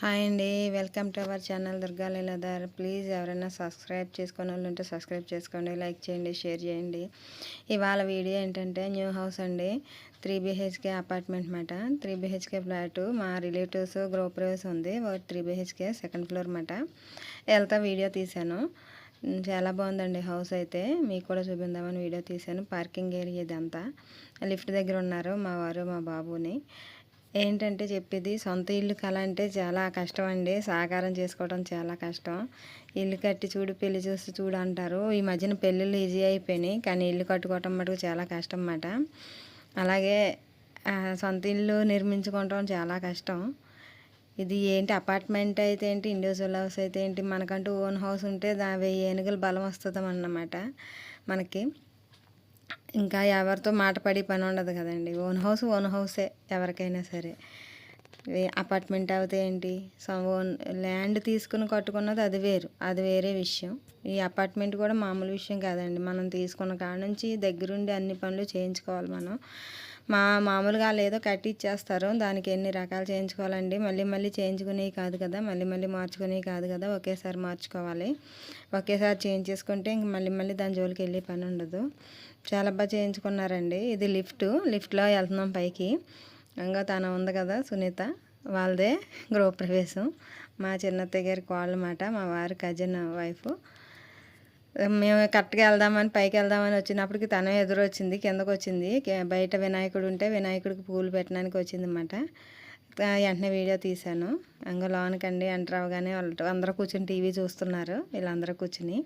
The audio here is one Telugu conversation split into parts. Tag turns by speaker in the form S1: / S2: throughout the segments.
S1: హాయ్ అండి, welcome to our channel Durga Leeladhar. Please ఎవరైనా సబ్స్క్రైబ్ చేసుకునే వాళ్ళు ఉంటే సబ్స్క్రైబ్ చేసుకోండి, లైక్ చేయండి, షేర్ చేయండి. ఇవాళ వీడియో ఏంటంటే న్యూ హౌస్ అండి, 3 BHK అపార్ట్మెంట్ మాట. 3 BHK ఫ్లాటు. మా రిలేటివ్స్ గృహప్రవేశం ఉంది, 3 BHK సెకండ్ ఫ్లోర్ మాట. వెళ్తా వీడియో తీశాను. చాలా బాగుందండి హౌస్ అయితే. మీకు కూడా చూపిందామని వీడియో తీశాను. పార్కింగ్ ఏరియా ఇదంతా. లిఫ్ట్ దగ్గర ఉన్నారు మా వారు మా బాబుని. ఏంటంటే చెప్పేది, సొంత ఇల్లు కల అంటే చాలా కష్టం అండి. సాకారం చేసుకోవడం చాలా కష్టం. ఇల్లు కట్టి చూడు, పెళ్లి చూసి చూడు అంటారు. ఈ మధ్యన పెళ్ళిళ్ళు ఈజీ అయిపోయినాయి, కానీ ఇల్లు కట్టుకోవటం మటుకు చాలా కష్టం అన్నమాట. అలాగే సొంత ఇల్లు నిర్మించుకోవటం చాలా కష్టం. ఇది ఏంటి అపార్ట్మెంట్ అయితే ఏంటి, ఇండివిజువల్ హౌస్ అయితే ఏంటి, మనకంటూ ఓన్ హౌస్ ఉంటే 1000 ఏనుగులు బలం వస్తుంది అన్నమాట మనకి. ఇంకా ఎవరితో మాట పడి పని ఉండదు కదండి. ఓన్ హౌసే ఎవరికైనా సరే. అపార్ట్మెంట్ అయితే ఏంటి, ఓన్ ల్యాండ్ తీసుకుని కట్టుకున్నది అది వేరు, అది వేరే విషయం. ఈ అపార్ట్మెంట్ కూడా మామూలు విషయం కాదండి. మనం తీసుకున్న కాడ నుంచి దగ్గరుండి అన్ని పనులు చేయించుకోవాలి మనం. మామూలుగా ఏదో కట్టి ఇచ్చేస్తారు, దానికి ఎన్ని రకాలు చేయించుకోవాలండి. మళ్ళీ చేయించుకునేవి కాదు కదా, మళ్ళీ మార్చుకునేవి కాదు కదా, ఒకేసారి మార్చుకోవాలి. ఒకేసారి చేయించేసుకుంటే ఇంక మళ్ళీ దాని జోలికి వెళ్ళే పని ఉండదు. చాలా బాగా చేయించుకున్నారండి. ఇది లిఫ్ట్లో వెళ్తున్నాం పైకి. ఇంకా తను ఉంది కదా సునీత, వాళ్ళదే గృహప్రవేశం. మా చిన్నత్తయ్య గారి కోళ్ళ మాట, మా వారి కజిన్ వైఫ్. మేము కరెక్ట్గా వెళ్దామని పైకి వెళ్దామని వచ్చినప్పటికి తనే ఎదురు వచ్చింది, కిందకు వచ్చింది. బయట వినాయకుడు ఉంటే వినాయకుడికి పూలు పెట్టడానికి వచ్చింది అన్నమాట. వెంటనే వీడియో తీశాను. ఇంకా లోనకండి ఎంటర్ అవగానే వాళ్ళు అందరూ కూర్చొని టీవీ చూస్తున్నారు. వీళ్ళందరూ కూర్చుని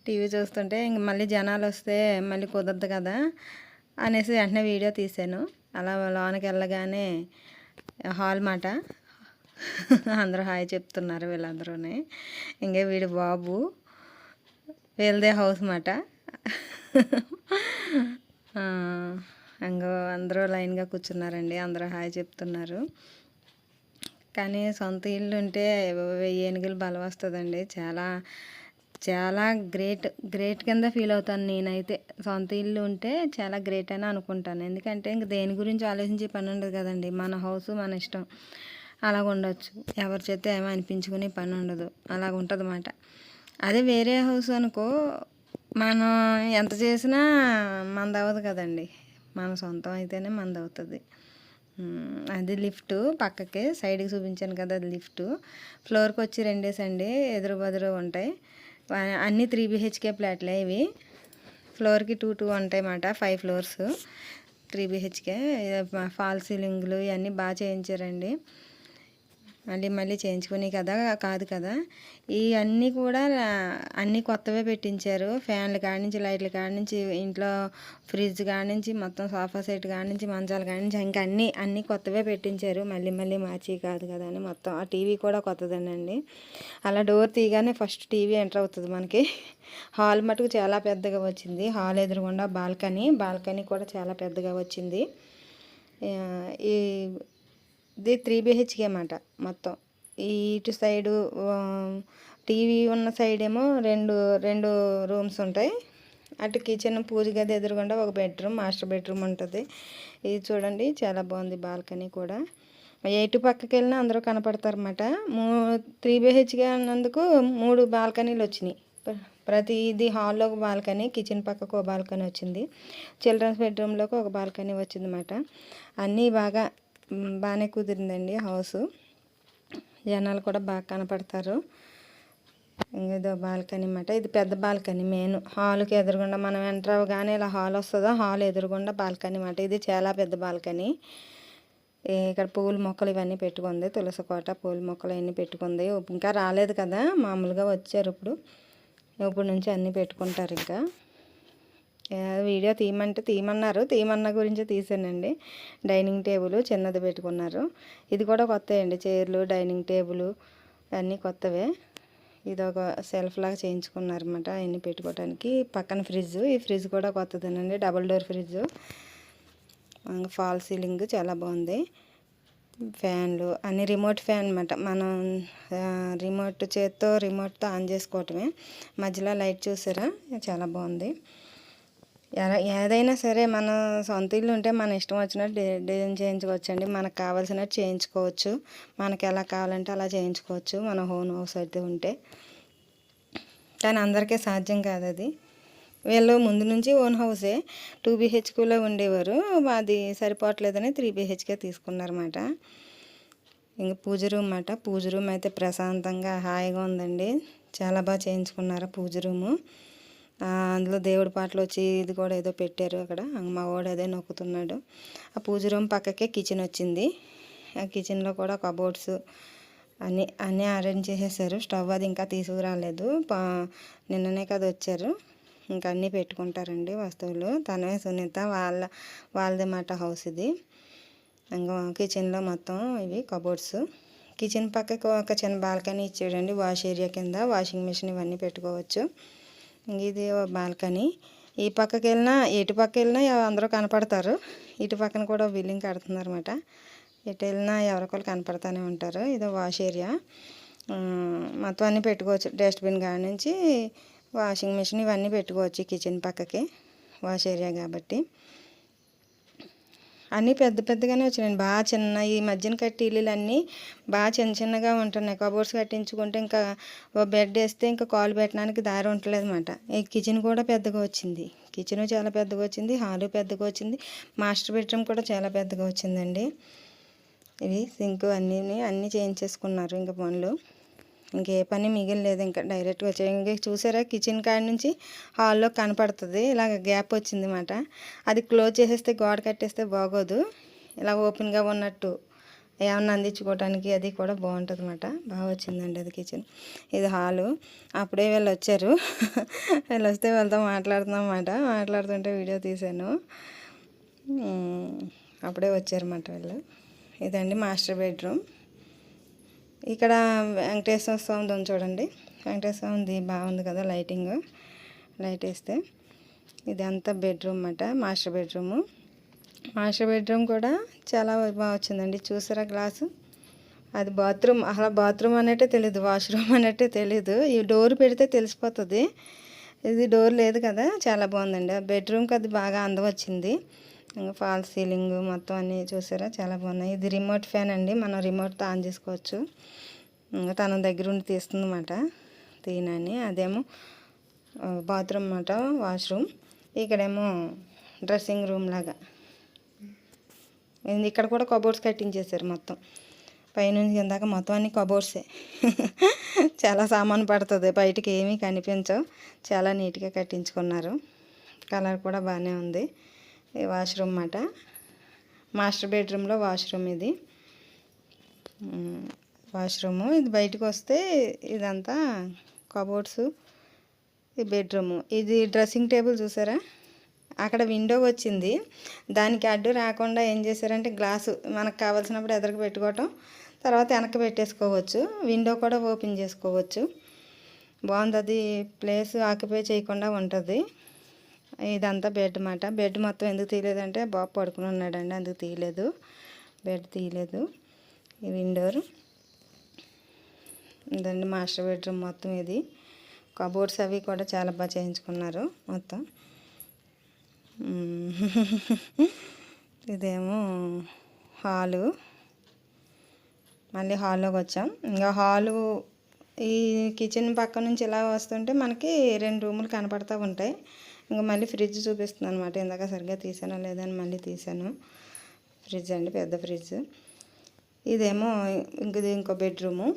S1: టీవీ చూస్తుంటే ఇంక మళ్ళీ జనాలు వస్తే మళ్ళీ కుదరదు కదా అనేసి వెంటనే వీడియో తీశాను. అలా లోనకి వెళ్ళగానే హాల్ మాట. అందరూ హాయ్ చెప్తున్నారు వీళ్ళందరూనే. ఇంకే వీడి బాబు, వీళ్ళదే హౌస్ మాట. ఇంకో అందరూ లైన్గా కూర్చున్నారండి, అందరూ హాయ్ చెప్తున్నారు. కానీ సొంత ఇల్లు ఉంటే 1000 ఏనుగులు బలం వస్తుందండి. చాలా చాలా గ్రేట్ కింద ఫీల్ అవుతాను నేనైతే. సొంత ఇల్లు ఉంటే చాలా గ్రేట్ అని అనుకుంటాను. ఎందుకంటే ఇంక దేని గురించి ఆలోచించే పని ఉండదు కదండి. మన హౌస్ మన ఇష్టం, అలాగ ఉండొచ్చు. ఎవరి చేత ఏమో అనిపించుకునే పని ఉండదు, అలాగ ఉంటుంది అన్నమాట. అదే వేరే హౌస్ అనుకో, మనం ఎంత చేసినా మనది అవ్వదు కదండి. మన సొంతం అయితేనే మనది అవుతుంది. అది లిఫ్ట్ పక్కకి సైడ్కి చూపించాను కదా, అది లిఫ్ట్. ఫ్లోర్కి వచ్చి 2 అండి, ఎదురు బదురు ఉంటాయి. అన్నీ 3 BHK ఫ్లాట్లే ఇవి. ఫ్లోర్కి 2 ఉంటాయి అన్నమాట. 5 ఫ్లోర్స్ 3 BHK. ఫాల్ సీలింగ్లు ఇవన్నీ బాగా చేయించారండి. మళ్ళీ చేయించుకుని కాదు కదా. ఇవన్నీ కూడా అన్నీ కొత్తవే పెట్టించారు. ఫ్యాన్లు కాడి లైట్ల కాడి నుంచి, ఇంట్లో ఫ్రిడ్జ్ కాడి నుంచి, మొత్తం సోఫా సెట్ కాడి నుంచి, మంచాల కాడి నుంచి, ఇంకా అన్నీ కొత్తవే పెట్టించారు. మళ్ళీ మార్చి కాదు కదా అని మొత్తం. ఆ టీవీ కూడా కొత్తదేనండి. అలా డోర్ తీయగానే ఫస్ట్ టీవీ ఎంటర్ అవుతుంది మనకి. హాల్ మటుకు చాలా పెద్దగా వచ్చింది. హాల్ ఎదురుగుండా బాల్కనీ కూడా చాలా పెద్దగా వచ్చింది. ఇది 3 BHK అన్నమాట మొత్తం. ఇటు సైడు టీవీ ఉన్న సైడ్ ఏమో రెండు రూమ్స్ ఉంటాయి. అటు కిచెన్, పూజ గది ఎదురుగుండా ఒక బెడ్రూమ్, మాస్టర్ బెడ్రూమ్ ఉంటుంది. ఇది చూడండి చాలా బాగుంది. బాల్కనీ కూడా ఎటు పక్కకి వెళ్ళినా అందరూ కనపడతారు అన్నమాట. 3 BHK అన్నందుకు 3 బాల్కనీలు వచ్చినాయి. ప్రతిది హాల్లో ఒక బాల్కనీ, కిచెన్ పక్కకు ఒక బాల్కనీ వచ్చింది, చిల్డ్రన్స్ బెడ్రూమ్లోకి ఒక బాల్కనీ వచ్చింది అన్నమాట. అన్నీ బాగానే కుదిరిందండి హౌస్. జనాలు కూడా బాగా కనపడతారు. ఇదో బాల్కనీ అన్నమాట. ఇది పెద్ద బాల్కనీ. మెయిన్ హాల్కి ఎదురుగుండా మనం ఎంటర్ అవ్వగానే ఇలా హాల్ వస్తుందో, హాల్ ఎదురుగుండా బాల్కనీ అన్నమాట. ఇది చాలా పెద్ద బాల్కనీ. ఇక్కడ పూల మొక్కలు ఇవన్నీ పెట్టుకుంది, తులసి కోట పూల మొక్కలు అవన్నీ పెట్టుకుంది. ఇంకా రాలేదు కదా, మామూలుగా వచ్చారు ఇప్పుడు నుంచి అన్నీ పెట్టుకుంటారు. ఇంకా వీడియో తీయమన్న గురించి తీసానండి. డైనింగ్ టేబుల్ చిన్నది పెట్టుకున్నారు. ఇది కూడా కొత్త అండి. చైర్లు, డైనింగ్ టేబుల్ అన్నీ కొత్తవే. ఇది ఒక సెల్ఫ్ లాగా చేయించుకున్నారు అన్నమాట, అన్నీ పెట్టుకోవడానికి. పక్కన ఫ్రిడ్జ్, ఈ ఫ్రిడ్జ్ కూడా కొత్తదేనండి, double door fridge. Fall ceiling చాలా బాగుంది. ఫ్యాన్లు అన్ని రిమోట్ ఫ్యాన్ అన్నమాట. మనం రిమోట్తో ఆన్ చేసుకోవటమే. మధ్యలో లైట్ చూసారా, చాలా బాగుంది. ఏదైనా సరే మన సొంత ఇల్లు ఉంటే మన ఇష్టం వచ్చినట్టు డిజైన్ చేయించుకోవచ్చండి. మనకు కావాల్సినట్టు చేయించుకోవచ్చు. మనకి ఎలా కావాలంటే అలా చేయించుకోవచ్చు మన ఓన్ హౌస్ అయితే ఉంటే. కానీ అందరికీ సాధ్యం కాదు అది. వీళ్ళు ముందు నుంచి ఓన్ హౌసే 2 BHKలో ఉండేవారు. అది సరిపోవట్లేదని 3 BHK తీసుకున్నారన్నమాట. ఇంక పూజ రూమ్ అన్నమాట. పూజ రూమ్ అయితే ప్రశాంతంగా హాయిగా ఉందండి. చాలా బాగా చేయించుకున్నారు పూజ రూము. అందులో దేవుడి పాటలు వచ్చి ఇది కూడా ఏదో పెట్టారు అక్కడ. మా వాడు అదే నొక్కుతున్నాడు. ఆ పూజ రూమ్ పక్కకే కిచెన్ వచ్చింది. ఆ కిచెన్లో కూడా కబోర్డ్స్ అన్నీ అరేంజ్ చేసేసారు. స్టవ్ అది ఇంకా తీసుకురాలేదు. నిన్ననే కదా వచ్చారు. ఇంకా అన్నీ పెట్టుకుంటారండి వస్తువులు. తనే సునీత వాళ్ళది మాట హౌస్ ఇది. ఇంకా కిచెన్లో మొత్తం ఇవి కబోర్డ్స్. కిచెన్ పక్కకు ఒక చిన్న బాల్కనీ ఇచ్చాడండి. వాష్ ఏరియా కింద వాషింగ్ మిషన్ ఇవన్నీ పెట్టుకోవచ్చు. ఇది బాల్కనీ. ఈ పక్కకి వెళ్ళినా ఎటు పక్క వెళ్ళినా అందరూ కనపడతారు. ఇటు పక్కన కూడా బిల్డింగ్ కడుతున్నారు అన్నమాట. ఎటు వెళ్ళినా ఎవరికొకరు కనపడతానే ఉంటారు. ఇది వాష్ ఏరియా. మొత్తం అన్నీ పెట్టుకోవచ్చు. డస్ట్బిన్ కాడ నుంచి వాషింగ్ మిషన్ ఇవన్నీ పెట్టుకోవచ్చు కిచెన్ పక్కకి. వాష్ ఏరియా కాబట్టి అన్నీ పెద్ద పెద్దగానే వచ్చినాయి. బాగా చిన్న ఈ మధ్యన కట్టి ఇల్లులు అన్నీ బాగా చిన్న చిన్నగా ఉంటున్నాయి. కబోర్డ్స్ కట్టించుకుంటే ఇంకా బెడ్ వేస్తే ఇంకా కాలు పెట్టడానికి దారి ఉండలేదు అన్నమాట. ఈ కిచెన్ కూడా పెద్దగా వచ్చింది. కిచెన్ చాలా పెద్దగా వచ్చింది. హాలు పెద్దగా వచ్చింది. మాస్టర్ బెడ్రూమ్ కూడా చాలా పెద్దగా వచ్చిందండి. ఇవి సింక్ అన్నీ చేయించేసుకున్నారు. ఇంకా పనులు ఇంకే పని మిగిలిలేదు. ఇంకా డైరెక్ట్గా వచ్చాయి. ఇంక చూసారా కిచెన్ కాడ నుంచి హాల్లో కనపడుతుంది. ఇలాగ గ్యాప్ వచ్చింది అన్నమాట. అది క్లోజ్ చేసేస్తే గోడ కట్టేస్తే బాగోదు. ఇలా ఓపెన్గా ఉన్నట్టు ఏమన్నా అందించుకోవడానికి అది కూడా బాగుంటుంది అన్నమాట. బాగా వచ్చిందండి అది కిచెన్. ఇది హాలు. అప్పుడే వీళ్ళు వచ్చారు. వీళ్ళు వస్తే వాళ్ళతో మాట్లాడుతున్నాం అన్నమాట. మాట్లాడుతుంటే వీడియో తీశాను. అప్పుడే వచ్చారన్నమాట వీళ్ళు. ఇదండి మాస్టర్ బెడ్రూమ్. ఇక్కడ వెంకటేశ్వర స్వామిది ఉంది చూడండి. వెంకటేశ్వర స్వామిది బాగుంది కదా లైట్ వేస్తే. ఇది అంతా బెడ్రూమ్ అన్నమాట. Master bedroom. మాస్టర్ బెడ్రూమ్ కూడా చాలా బాగా వచ్చిందండి. చూసారా గ్లాసు. అది బాత్రూమ్. అసలు బాత్రూమ్ అన్నట్టే తెలీదు, వాష్రూమ్ అన్నట్టే తెలీదు. ఈ డోర్ పెడితే తెలిసిపోతుంది. ఇది డోర్ లేదు కదా. చాలా బాగుందండి. ఆ బెడ్రూమ్కి అది బాగా అందం వచ్చింది. ఇంకా ఫాల్ సీలింగ్ మొత్తం అన్నీ చూసారా చాలా బాగున్నాయి. ఇది రిమోట్ ఫ్యాన్ అండి. మనం రిమోట్తో ఆన్ చేసుకోవచ్చు. ఇంకా తన దగ్గర ఉండి తీస్తుంది అన్నమాట. తీనని అదేమో బాత్రూమ్ అన్నమాట. వాష్రూమ్. ఇక్కడేమో డ్రెస్సింగ్ రూమ్ లాగా. ఇక్కడ కూడా కబోర్డ్స్ కట్టించేసారు మొత్తం. పైనుంచి కిందాక మొత్తం అన్ని కబోర్డ్సే. చాలా సామాను పడుతుంది. బయటికి ఏమీ కనిపించవు. చాలా నీట్గా కట్టించుకున్నారు. కలర్ కూడా బాగానే ఉంది. ఈ వాష్రూమ్ అన్నమాట. మాస్టర్ బెడ్రూమ్లో వాష్రూమ్ ఇది. వాష్రూము. ఇది బయటకు వస్తే ఇదంతా కబోర్డ్స్. ఈ బెడ్రూము. ఇది డ్రెస్సింగ్ టేబుల్ చూసారా. అక్కడ విండో వచ్చింది. దానికి అడ్డు రాకుండా ఏం చేశారంటే గ్లాసు మనకు కావాల్సినప్పుడు ఎదురుకు పెట్టుకోవటం, తర్వాత వెనక్కి పెట్టేసుకోవచ్చు. విండో కూడా ఓపెన్ చేసుకోవచ్చు. బాగుంది. అది ప్లేస్ ఆక్యుపై చేయకుండా ఉంటుంది. ఇదంతా బెడ్ అన్నమాట. బెడ్ మొత్తం ఎందుకు తీయలేదంటే బాబు పడుకుని ఉన్నాడండి, అందుకు తీయలేదు. బెడ్ తీయలేదు. ఈ విండోర్ ఇదండి మాస్టర్ బెడ్రూమ్ మొత్తం. ఇది కబోర్డ్స్ అవి కూడా చాలా బాగా చేయించుకున్నారు మొత్తం. ఇదేమో హాలు. మళ్ళీ హాల్లోకి వచ్చాం. ఇంకా హాలు ఈ కిచెన్ పక్క నుంచి ఇలా వస్తుంటే మనకి 2 రూములు కనపడతా ఉంటాయి. ఇంకా మళ్ళీ ఫ్రిడ్జ్ చూపిస్తుంది అనమాట. ఇందాక సరిగ్గా తీసానో లేదని మళ్ళీ తీసాను. ఫ్రిడ్జ్ అండి, పెద్ద ఫ్రిడ్జ్. ఇదేమో ఇది ఇంకో బెడ్రూము.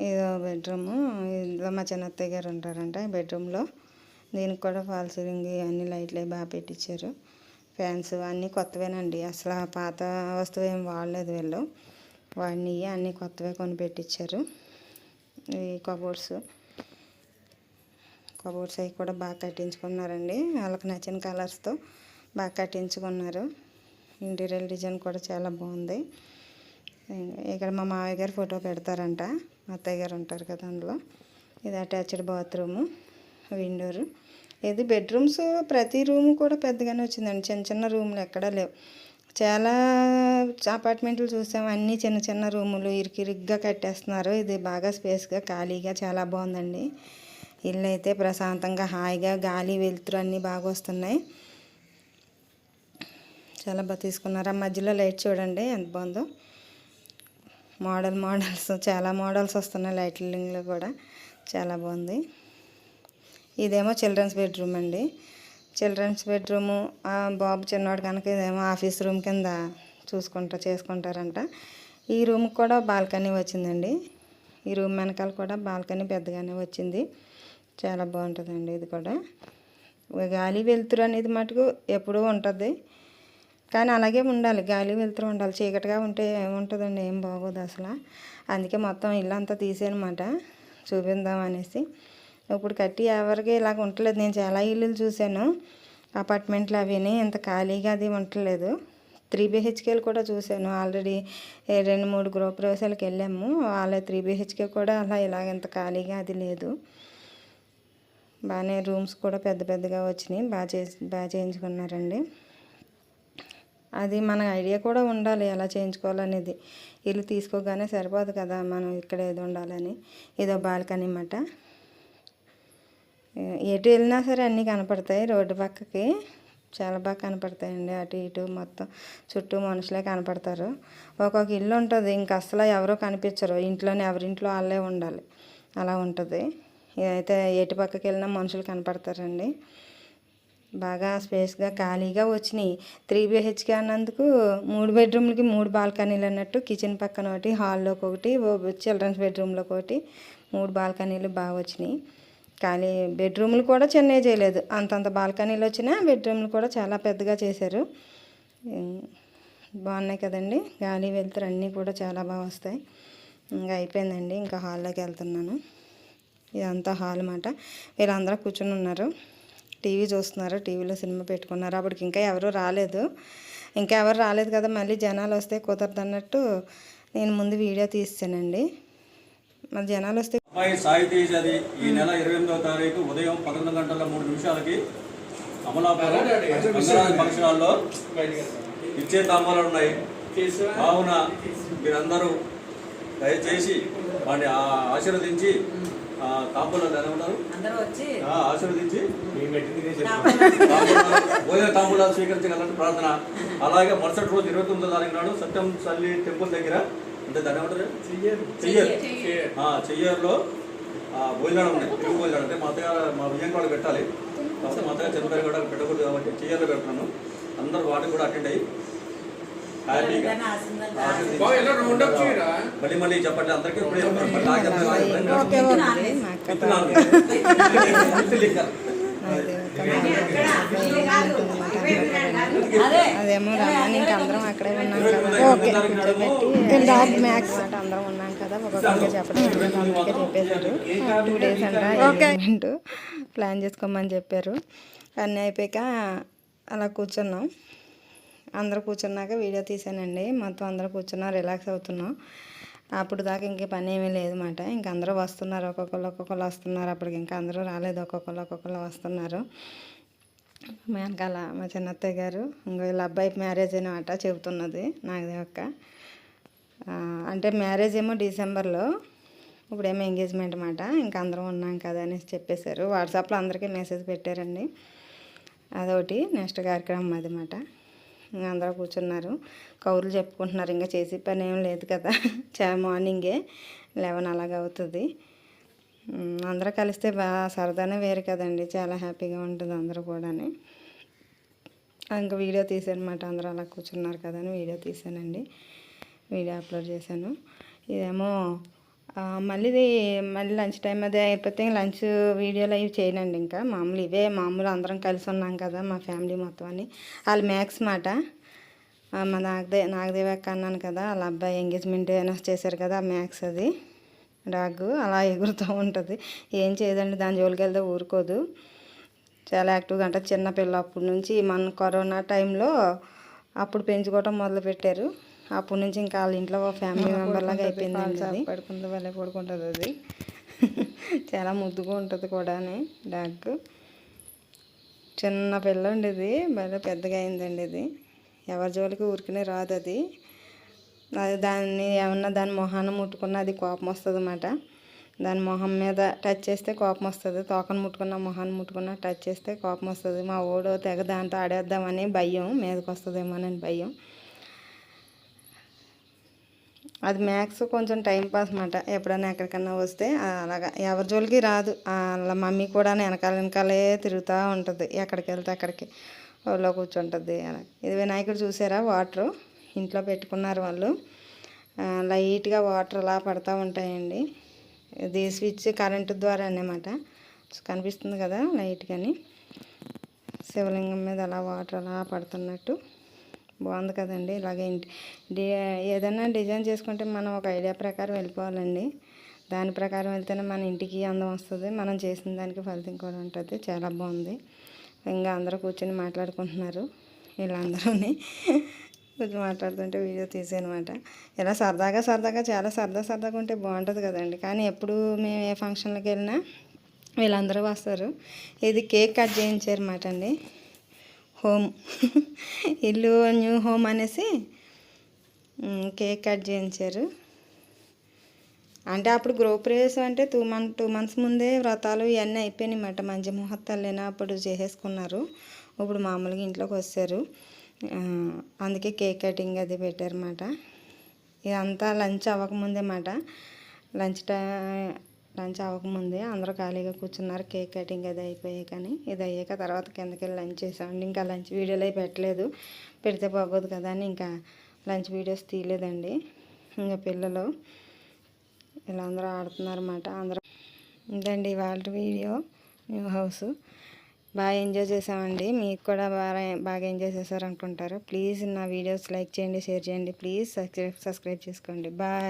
S1: ఇదో బెడ్రూము. ఇందులో మా చిన్నత్తయ్య గారు ఉంటారంట ఈ బెడ్రూమ్లో. దీనికి కూడా ఫాల్ సీలింగ్ అన్ని లైట్లు బాగా పెట్టించారు. ఫ్యాన్స్ అన్నీ కొత్తవేనండి. అసలు ఆ పాత వస్తువు ఏం వాడలేదు వీళ్ళు. వాడిని అన్నీ కొత్తవే కొని పెట్టించారు. ఈ కబోర్డ్స్ అవి కూడా బాగా కట్టించుకున్నారండి. వాళ్ళకి నచ్చిన కలర్స్తో బాగా కట్టించుకున్నారు. ఇంటీరియర్ డిజైన్ కూడా చాలా బాగుంది. ఇక్కడ మా మావయ్య గారు ఫోటో పెడతారంట. మా అత్తయ్య గారు ఉంటారు కదా అందులో. ఇది అటాచ్డ్ బాత్రూము, విండోరు. ఇది బెడ్రూమ్స్. ప్రతి రూము కూడా పెద్దగానే వచ్చిందండి. చిన్న చిన్న రూములు ఎక్కడా లేవు. చాలా అపార్ట్మెంట్లు చూసాము, అన్నీ చిన్న చిన్న రూములు ఇరికిరిగ్గా కట్టేస్తున్నారు. ఇది బాగా స్పేస్గా ఖాళీగా చాలా బాగుందండి. ఇల్లు అయితే ప్రశాంతంగా హాయిగా గాలి వెలుతురు అన్నీ బాగా వస్తున్నాయి. చాలా బాగా తీసుకున్నారు. ఆ మధ్యలో లైట్ చూడండి ఎంత బాగుందో. మోడల్స్ చాలా మోడల్స్ వస్తున్నాయి లైటింగ్లో కూడా. చాలా బాగుంది. ఇదేమో చిల్డ్రన్స్ బెడ్రూమ్ అండి. చిల్డ్రన్స్ బెడ్రూము బాబు చిన్నవాడు కనుక ఇదేమో ఆఫీస్ రూమ్ కింద చేసుకుంటారంట. ఈ రూమ్కి కూడా బాల్కనీ వచ్చిందండి. ఈ రూమ్ వెనకాల కూడా బాల్కనీ పెద్దగానే వచ్చింది. చాలా బాగుంటుందండి ఇది కూడా. గాలి వెలుతురు అనేది మటుకు ఎప్పుడూ ఉంటుంది, కానీ అలాగే ఉండాలి. గాలి వెలుతురు ఉండాలి. చీకటిగా ఉంటే ఏముంటుందండి, ఏం బాగోదు అసలు. అందుకే మొత్తం ఇల్లు అంతా తీసేయనమాట చూపిందాం అనేసి. ఇప్పుడు కట్టి ఎవరికి ఇలాగ ఉండలేదు. నేను చాలా ఇల్లులు చూశాను, అపార్ట్మెంట్లు అవిని ఇంత ఖాళీగా అది ఉండలేదు. 3 BHKలు కూడా చూశాను ఆల్రెడీ. 2-3 గృహప్రవేశాలకు వెళ్ళాము. వాళ్ళ 3 BHK కూడా అలా ఇలాగ ఇంత ఖాళీగా అది లేదు. బాగానే రూమ్స్ కూడా పెద్ద పెద్దగా వచ్చినాయి. బాగా చేయించుకున్నారండి. అది మన ఐడియా కూడా ఉండాలి ఎలా చేయించుకోవాలనేది. ఇల్లు తీసుకోగానే సరిపోదు కదా మనం ఇక్కడ ఏది ఉండాలని. ఇదో బాల్కనీ అన్నమాట. ఎటు వెళ్ళినా సరే అన్నీ కనపడతాయి. రోడ్డు పక్కకి చాలా బాగా కనపడతాయండి. అటు ఇటు మొత్తం చుట్టూ మనుషులే కనపడతారు. ఒక్కొక్క ఇల్లు ఉంటుంది, ఇంక అసలు ఎవరో కనిపించరు. ఇంట్లోనే ఎవరింట్లో వాళ్ళే ఉండాలి, అలా ఉంటుంది. ఇదైతే ఎటు పక్కకి వెళ్ళినా మనుషులు కనపడతారండి. బాగా స్పేస్గా ఖాళీగా వచ్చినాయి. 3 BHK అన్నందుకు 3 బెడ్రూమ్లకి 3 బాల్కనీలు అన్నట్టు. కిచెన్ పక్కన ఒకటి, హాల్లోకి ఒకటి, చిల్డ్రన్స్ బెడ్రూమ్లోకి ఒకటి, 3 బాల్కనీలు బాగా వచ్చినాయి. ఖాళీ బెడ్రూమ్లు కూడా చిన్నవి చేయలేదు. అంతంత బాల్కనీలు వచ్చినా బెడ్రూమ్లు కూడా చాలా పెద్దగా చేశారు. బాగున్నాయి కదండి. గాలి వెలుతురు అన్నీ కూడా చాలా బాగా వస్తాయి. ఇంకా అయిపోయిందండి. ఇంకా హాల్లోకి వెళ్తున్నాను. ఇదంతా హాల్ అన్నమాట. వీళ్ళందరూ కూర్చుని ఉన్నారు, టీవీ చూస్తున్నారు. టీవీలో సినిమా పెట్టుకున్నారు. అప్పటికి ఇంకా ఎవరు రాలేదు. కదా మళ్ళీ జనాలు వస్తే కుదరదు అన్నట్టు నేను ముందు వీడియో తీస్తానండి. మరి జనాలు వస్తే
S2: అమ్మాయి సాయి తేజ్ అది ఈ నెల 28వ తారీఖు ఉదయం 11:03 అమలాపురం రంగరాజ ఫంక్షన్ హాల్లో ఇచ్చే తాంబాలు ఉన్నాయి. కావున మీరందరూ దయచేసి వాడిని ఆశీర్వదించి తాంబూలాలు ఏమంటారు ఆశీర్వదించి భోజన తాంబూలాలు స్వీకరించగలని ప్రార్థన. అలాగే మరుసటి రోజు 29వ తారీఖు నాడు సత్యం తల్లి టెంపుల్ దగ్గర, అంటే దాని ఏమంటారు చెయ్యర్లో భోజనాలు ఉన్నాయి. తెలుగు భోజనాలు అంటే మా అత్తగారు మా బియ్యం కూడా పెట్టాలి. కాకపోతే మా అత్తగారు చంద్రబాబు కూడా పెట్టకూడదు కాబట్టి చెయ్యర్లో పెడుతున్నాను. అందరూ వాటికి కూడా అటెండ్ అయ్యి హ్యాపీగా మళ్ళీ చెప్పండి అందరికీ.
S1: అదేమో రమ్మని ఇంకా అందరం అక్కడే ఉన్నాం కదా. కూర్చోబెట్టి మ్యాక్స్ అందరం ఉన్నాం కదా. ఒక్కొక్కరికి చెప్పడం అందరికీ చెప్పేశారు. 2 days అంట ప్లాన్ చేసుకోమని చెప్పారు. అన్నీ అయిపోయాక అలా కూర్చున్నాం. అందరూ కూర్చున్నాక వీడియో తీసానండి. మొత్తం అందరూ కూర్చున్నాం, రిలాక్స్ అవుతున్నాం. అప్పుడు దాకా ఇంకే పని ఏమీ లేదన్నమాట. ఇంక అందరూ వస్తున్నారు, ఒక్కొక్కరు వస్తున్నారు. అప్పటికి ఇంకా అందరూ రాలేదు, ఒక్కొక్కరు వస్తున్నారు. వెనకాల మా చిన్నత్తయ్య గారు ఇంకో వీళ్ళ అబ్బాయి మ్యారేజ్ అనమాట చెబుతున్నది నాగదేవి అక్క. అంటే మ్యారేజ్ ఏమో డిసెంబర్లో, ఇప్పుడేమో ఎంగేజ్మెంట్ అన్నమాట. ఇంకా అందరం ఉన్నాం కదా అనేసి చెప్పేశారు. వాట్సాప్లో అందరికీ మెసేజ్ పెట్టారండి. అదొకటి నెక్స్ట్ కార్యక్రమం అది అన్నమాట. ఇంకా అందరూ కూర్చున్నారు, కౌరులు చెప్పుకుంటున్నారు. ఇంకా చేసే పని ఏం లేదు కదా, మార్నింగే 11 అలాగ అవుతుంది. అందరూ కలిస్తే బాగా సరదానే వేరు కదండి, చాలా హ్యాపీగా ఉంటుంది అందరూ కూడా. ఇంకా వీడియో తీసాను అనమాట. అందరూ అలా కూర్చున్నారు కదా అని వీడియో తీసానండి. వీడియో అప్లోడ్ చేశాను. ఇదేమో మళ్ళీ లంచ్ టైం అదే అయిపోతే లంచ్ వీడియోలు అవి చేయనండి. ఇంకా మామూలు అందరం కలిసి ఉన్నాం కదా మా ఫ్యామిలీ మొత్తం అని. వాళ్ళు మ్యాక్స్ మాట మా నాగదేవి అక్క అన్నాను కదా, వాళ్ళ అబ్బాయి ఎంగేజ్మెంట్ అనౌన్స్ చేశారు కదా, మ్యాక్స్ అది డాగ్ అలా ఎగురుతూ ఉంటుంది. ఏం చేయదండి, దాని జోలికి వెళ్తే ఊరుకోదు. చాలా యాక్టివ్గా అంటే చిన్నపిల్ల. అప్పటి నుంచి మన కరోనా టైంలో అప్పుడు పెంచుకోవటం మొదలుపెట్టారు. అప్పటి నుంచి ఇంకా వాళ్ళ ఇంట్లో ఫ్యామిలీ మెంబర్ లాగా అయిపోయిందండి. అది పడుకుంటుంది, వాళ్ళే పడుకుంటుంది. అది చాలా ముద్దుగా ఉంటుంది కూడా డాగ్. చిన్న పిల్ల ఉండేది, భలే పెద్దగా అయిందండి. ఇది ఎవరి జోలికి ఊరికనే రాదు. అది దాన్ని ఏమన్నా దాని మొహాన్ని ముట్టుకున్నా అది కోపం వస్తుంది అన్నమాట. దాని మొహం మీద టచ్ చేస్తే కోపం వస్తుంది. తోకను ముట్టుకున్న మొహాన్ని ముట్టుకున్న టచ్ చేస్తే కోపం వస్తుంది. మా ఓడు తెగ దాంతో ఆడేద్దామని భయం, మీదకి వస్తుందేమోనని భయం. అది మ్యాథ్స్ కొంచెం టైం పాస్ అన్నమాట. ఎప్పుడైనా ఎక్కడికన్నా వస్తే అలాగా ఎవరి జోలికి రాదు. వాళ్ళ మమ్మీ కూడా వెనకాలే తిరుగుతూ ఉంటుంది. ఎక్కడికి వెళ్తే అక్కడికి ఊళ్ళో కూర్చుంటుంది. అలా ఇది వినాయకుడు చూసారా, వాటరు ఇంట్లో పెట్టుకున్నారు వాళ్ళు. లైట్గా వాటర్ అలా పడుతూ ఉంటాయండి. ఇది స్విచ్ కరెంటు ద్వారా అన్నమాట. కనిపిస్తుంది కదా లైట్గాని. శివలింగం మీద అలా వాటర్ అలా పడుతున్నట్టు బాగుంది కదండి. ఇలాగే ఏదైనా డిజైన్ చేసుకుంటే మనం ఒక ఐడియా ప్రకారం వెళ్ళిపోవాలండి. దాని ప్రకారం వెళ్తేనే మన ఇంటికి అందం వస్తుంది. మనం చేసిన దానికి ఫలితం కూడా ఉంటుంది. చాలా బాగుంది. ఇంకా అందరూ కూర్చొని మాట్లాడుకుంటున్నారు. వీళ్ళందరూని కొంచెం మాట్లాడుతుంటే వీడియో తీసానమాట. ఇలా సరదాగా చాలా సరదాగా ఉంటే బాగుంటుంది కదండి. కానీ ఎప్పుడు మేము ఏ ఫంక్షన్లకు వెళ్ళినా వీళ్ళందరూ వస్తారు. ఇది కేక్ కట్ చేయించారన్నమాట అండి. హోమ్ ఇల్లు న్యూ హోమ్ అనేసి కేక్ కట్ చేయించారు. అంటే అప్పుడు గృహప్రవేశం అంటే 2 మంత్స్ ముందే వ్రతాలు ఇవన్నీ అయిపోయినాయి అన్నమాట. మంచి ముహూర్తాలు లేనప్పుడు చేసేసుకున్నారు. ఇప్పుడు మామూలుగా ఇంట్లోకి వచ్చారు. అందుకే కేక్ కటింగ్ అది పెట్టారన్నమాట. ఇదంతా లంచ్ అవ్వకముందే అన్నమాట. లంచ్ అవ్వకముందే అందరూ ఖాళీగా కూర్చున్నారు. కేక్ కటింగ్ అది అయిపోయాయి. కానీ ఇది అయ్యాక తర్వాత కిందకి వెళ్ళి లంచ్ చేసామండి. ఇంకా లంచ్ వీడియోలు అవి పెట్టలేదు, పెడితే బాగోదు కదా అని ఇంకా లంచ్ వీడియోస్ తీయలేదండి. ఇంకా పిల్లలు ఇలా అందరూ ఆడుతున్నారన్నమాట. అందరూ ఇదండి వాళ్ళ వీడియో. న్యూ హౌస్ బాగా ఎంజాయ్ చేసామండి. మీకు కూడా బాగా ఎంజాయ్ చేశారు అనుకుంటారు. ప్లీజ్ నా వీడియోస్ లైక్ చేయండి, షేర్ చేయండి. ప్లీజ్ సబ్స్క్రైబ్ చేసుకోండి. బాయ్.